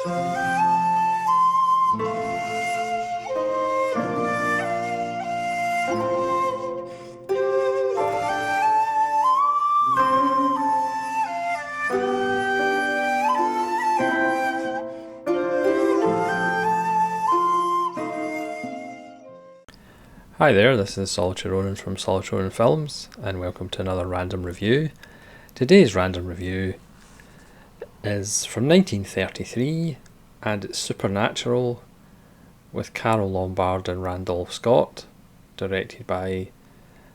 Hi there, this is Solitary Ronan from Solitary Ronan Films, and welcome to another random review. Today's random review is from 1933, and it's Supernatural with Carole Lombard and Randolph Scott, directed by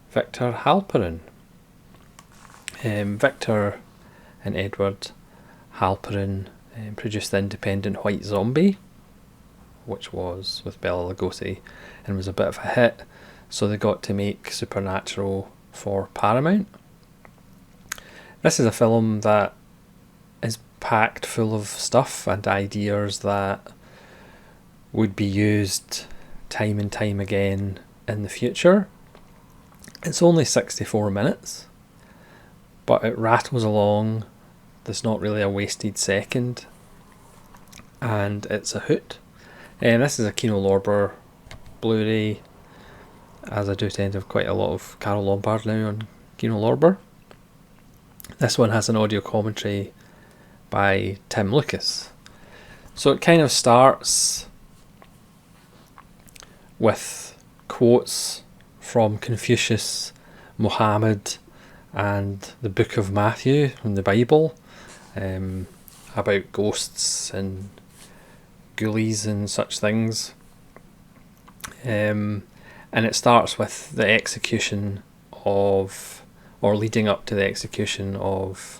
Victor Halperin. Victor and Edward Halperin produced the independent White Zombie, which was with Bela Lugosi and was a bit of a hit, so they got to make Supernatural for Paramount. This is a film that is packed full of stuff and ideas that would be used time and time again in the future. It's only 64 minutes, but it rattles along. There's not really a wasted second, and it's a hoot. And this is a Kino Lorber Blu-ray, as I do tend to have quite a lot of Carole Lombard now on Kino Lorber. This one has an audio commentary by Tim Lucas. So it kind of starts with quotes from Confucius, Muhammad, and the Book of Matthew from the Bible, about ghosts and ghoulies and such things. And it starts with the execution of, or leading up to the execution of,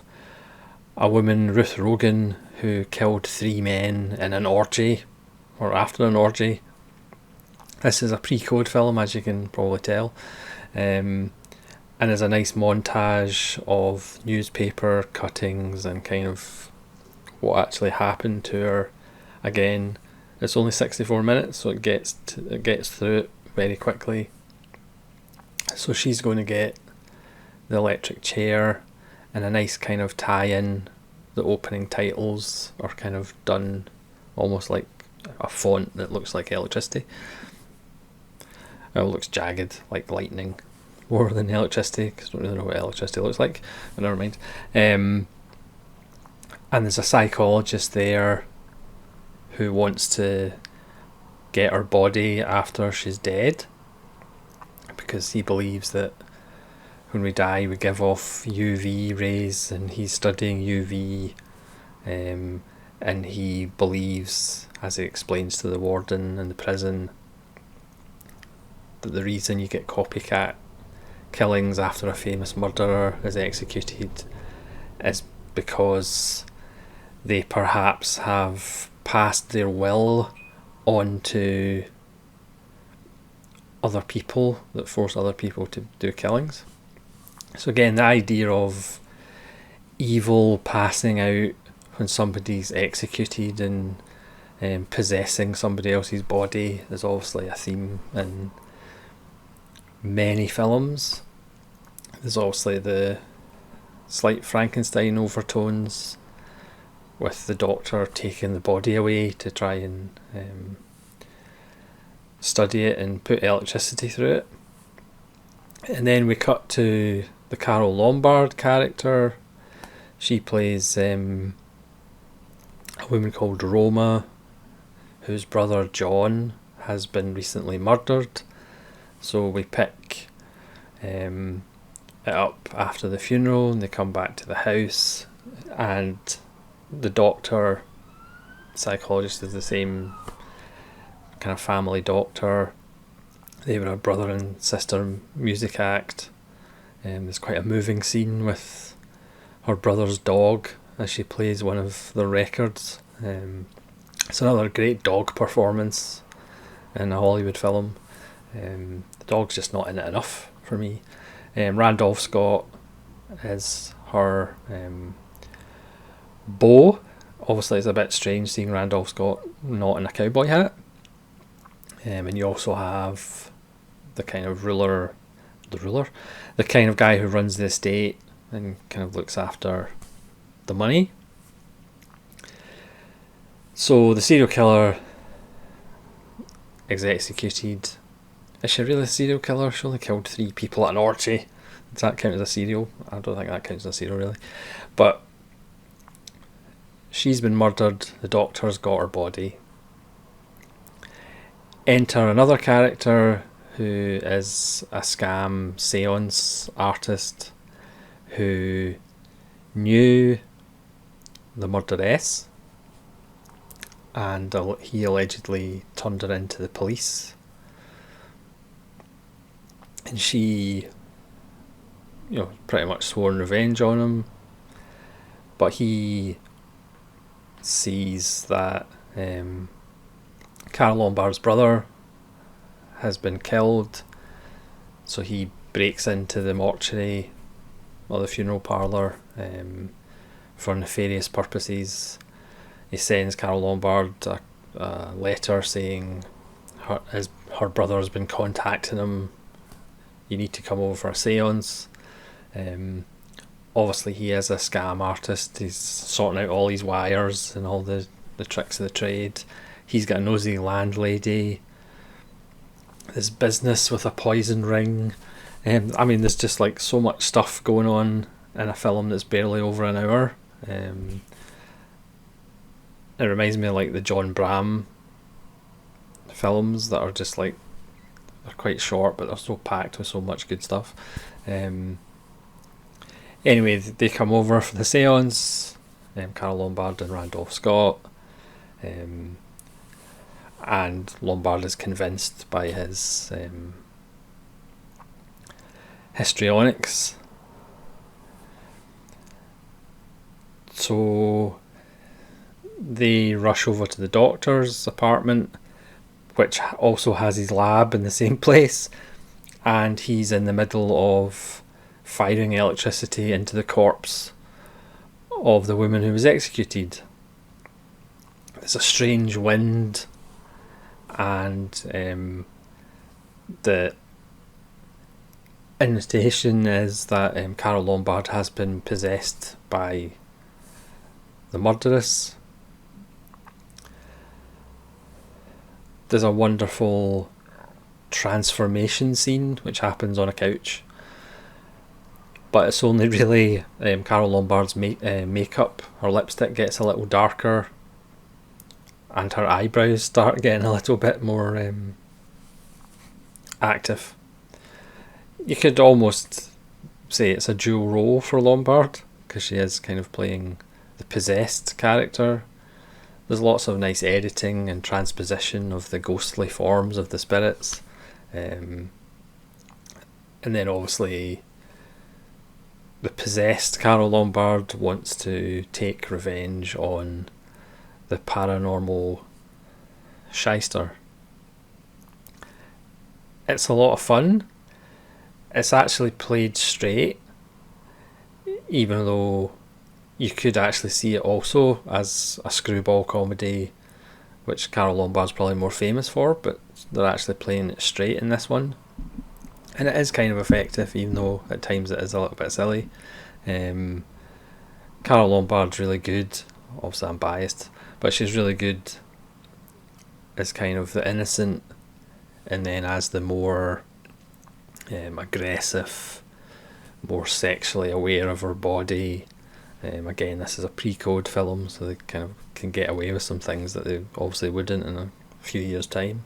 a woman, Ruth Rogan, who killed 3 men in an orgy, or after an orgy. This is a pre-code film, as you can probably tell. And there's a nice montage of newspaper cuttings and kind of what actually happened to her. Again, it's only 64 minutes, so it gets through it very quickly. So she's going to get the electric chair, and a nice kind of tie-in. The opening titles are kind of done almost like a font that looks like electricity. It looks jagged, like lightning, more than electricity, because I don't really know what electricity looks like, but never mind. And there's a psychologist there who wants to get her body after she's dead, because he believes that when we die we give off UV rays, and he's studying UV, and he believes, as he explains to the warden in the prison, that the reason you get copycat killings after a famous murderer is executed is because they perhaps have passed their will on to other people, that force other people to do killings. So again, the idea of evil passing out when somebody's executed and possessing somebody else's body is obviously a theme in many films. There's obviously the slight Frankenstein overtones with the doctor taking the body away to try and study it and put electricity through it. And then we cut to the Carole Lombard character. She plays a woman called Roma, whose brother John has been recently murdered. So we pick it up after the funeral, and they come back to the house, and the doctor, psychologist, is the same kind of family doctor. They were a brother and sister music act. There's quite a moving scene with her brother's dog as she plays one of the records. It's another great dog performance in a Hollywood film. The dog's just not in it enough for me. Randolph Scott is her beau. Obviously it's a bit strange seeing Randolph Scott not in a cowboy hat. And you also have the kind of the kind of guy who runs the estate and kind of looks after the money. So the serial killer is executed. Is she really a serial killer? She only killed 3 people at an orgy. Does that count as a serial? I don't think that counts as a serial, really. But she's been murdered. The doctor's got her body. Enter another character who is a scam seance artist who knew the murderess, and he allegedly turned her into the police. And she, pretty much sworn revenge on him. But he sees that Carole Lombard's brother has been killed, so he breaks into the mortuary or the funeral parlour for nefarious purposes. He sends Carole Lombard a letter saying her brother has been contacting him. You need to come over for a seance. Obviously, he is a scam artist. He's sorting out all these wires and all the tricks of the trade. He's got a nosy landlady. This business with a poison ring. There's just like so much stuff going on in a film that's barely over an hour. It reminds me of like the John Bram films that are just like, they're quite short, but they're so packed with so much good stuff. Anyway, they come over for the seance, Carole Lombard and Randolph Scott, and Lombard is convinced by his histrionics. So they rush over to the doctor's apartment, which also has his lab in the same place, and he's in the middle of firing electricity into the corpse of the woman who was executed. There's a strange wind, and the indication is that Carole Lombard has been possessed by the murderess. There's a wonderful transformation scene which happens on a couch, but it's only really Carole Lombard's makeup. Her lipstick gets a little darker and her eyebrows start getting a little bit more active. You could almost say it's a dual role for Lombard, because she is kind of playing the possessed character. There's lots of nice editing and transposition of the ghostly forms of the spirits. And then obviously the possessed Carole Lombard wants to take revenge on the paranormal shyster. It's a lot of fun. It's actually played straight, even though you could actually see it also as a screwball comedy, which Carole Lombard's probably more famous for, but they're actually playing it straight in this one. And it is kind of effective, even though at times it is a little bit silly. Carole Lombard's really good. Obviously I'm biased, but she's really good as kind of the innocent, and then as the more aggressive, more sexually aware of her body. Again, this is a pre-code film, so they kind of can get away with some things that they obviously wouldn't in a few years' time.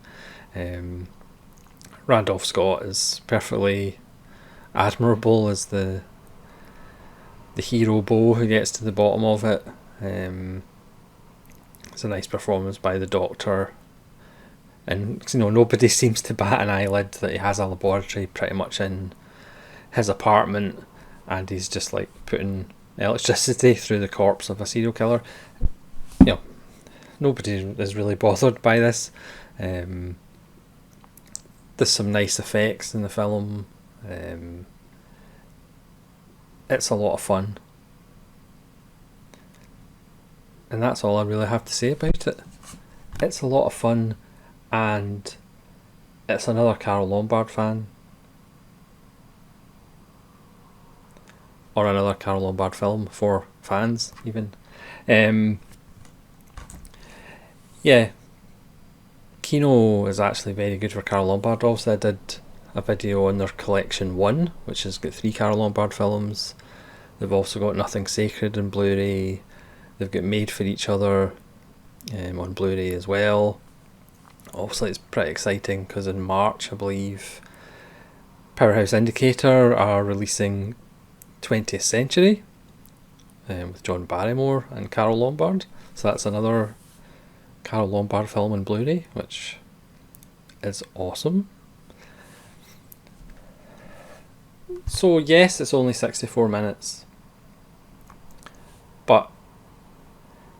Randolph Scott is perfectly admirable as the hero beau who gets to the bottom of it. It's a nice performance by the doctor, and nobody seems to bat an eyelid that he has a laboratory pretty much in his apartment, and he's just like putting electricity through the corpse of a serial killer. Nobody is really bothered by this. There's some nice effects in the film. It's a lot of fun, and that's all I really have to say about it. It's a lot of fun, and it's another Carole Lombard fan, or another Carole Lombard film for fans even. Yeah, Kino is actually very good for Carole Lombard. Also, I did a video on their collection 1, which has got 3 Carole Lombard films. They've also got Nothing Sacred in Blu-ray. They've got Made for Each Other on Blu-ray as well. Obviously, it's pretty exciting because in March, I believe, Powerhouse Indicator are releasing 20th Century with John Barrymore and Carole Lombard. So that's another Carole Lombard film on Blu-ray, which is awesome. So yes, it's only 64 minutes, but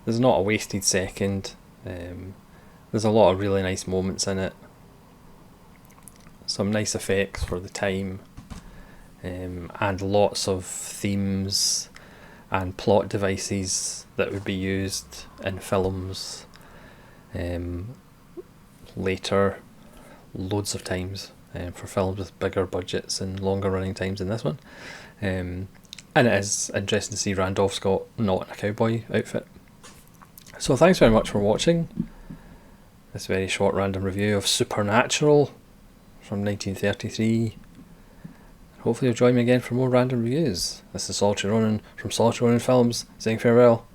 there's not a wasted second. There's a lot of really nice moments in it. Some nice effects for the time, and lots of themes and plot devices that would be used in films later, loads of times, for films with bigger budgets and longer running times than this one. And it is interesting to see Randolph Scott not in a cowboy outfit. So thanks very much for watching this very short random review of Supernatural from 1933. Hopefully you'll join me again for more random reviews. This is Solitary Ronin from Solitary Ronin Films, saying farewell.